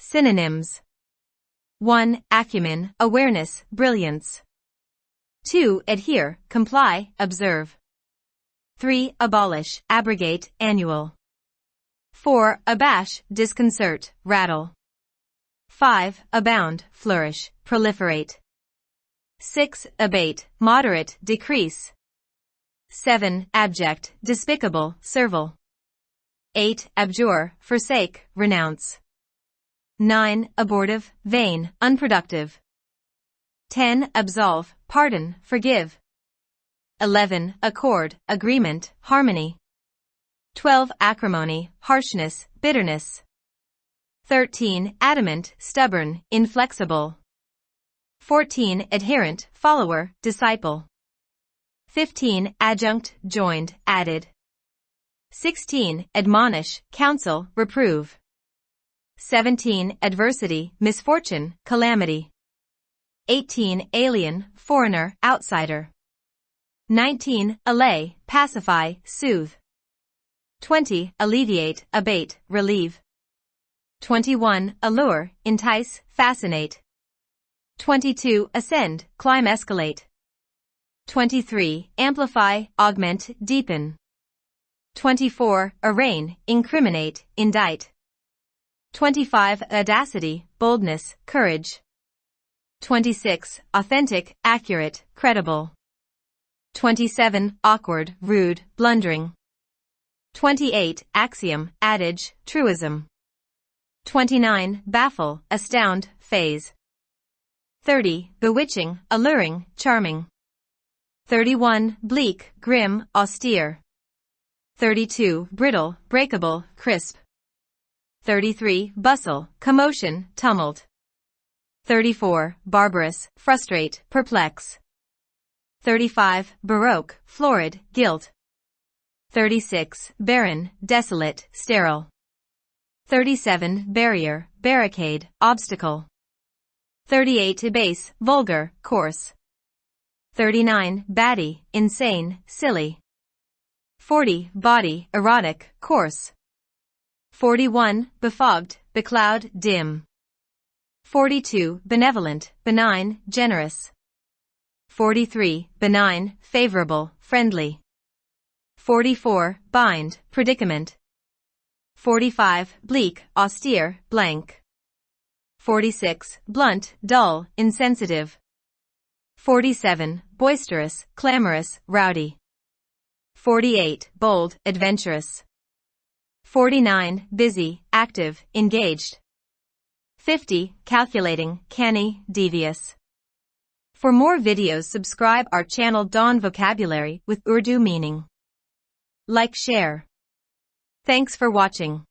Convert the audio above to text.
Synonyms. 1. Acumen, awareness, brilliance. 2. Adhere, comply, observe. 3. Abolish, abrogate, annual. 4. Abash, disconcert, rattle. 5. Abound, flourish, proliferate. 6. Abate, moderate, decrease. 7. Abject, despicable, servile. 8. Abjure, forsake, renounce. 9. Abortive, vain, unproductive. 10. Absolve, pardon, forgive. 11. Accord, agreement, harmony. 12. Acrimony, harshness, bitterness. 13. Adamant, stubborn, inflexible. 14. Adherent, follower, disciple. 15. Adjunct, joined, added. 16. Admonish, counsel, reprove. 17. Adversity, misfortune, calamity. 18. Alien, foreigner, outsider. 19. Allay, pacify, soothe. 20. Alleviate, abate, relieve. 21. Allure, entice, fascinate. 22. Ascend, climb, escalate. 23. Amplify, augment, deepen. 24. Arraign, incriminate, indict. 25. Audacity, boldness, courage. 26. Authentic, accurate, credible. 27. Awkward, rude, blundering. 28. Axiom, adage, truism. 29. Baffle, astound, phase. 30. Bewitching, alluring, charming. 31. Bleak, grim, austere. 32. Brittle, breakable, crisp. 33. Bustle, commotion, tumult. 34. Barbarous, frustrate, perplex. 35. Baroque, florid, gilt. 36. Barren, desolate, sterile. 37. Barrier, barricade, obstacle. 38. Base, vulgar, coarse. 39. Batty, insane, silly. 40. Body, erotic, coarse. 41. Befogged, becloud, dim. 42. Benevolent, benign, generous. 43. Benign, favorable, friendly. 44. Bind, predicament. 45. Bleak, austere, blank. 46. Blunt, dull, insensitive. 47. Boisterous, clamorous, rowdy. 48. Bold, adventurous. 49. Busy, active, engaged. 50. Calculating, canny, devious. For more videos, subscribe our channel Dawn Vocabulary with Urdu meaning. Like, share. Thanks for watching.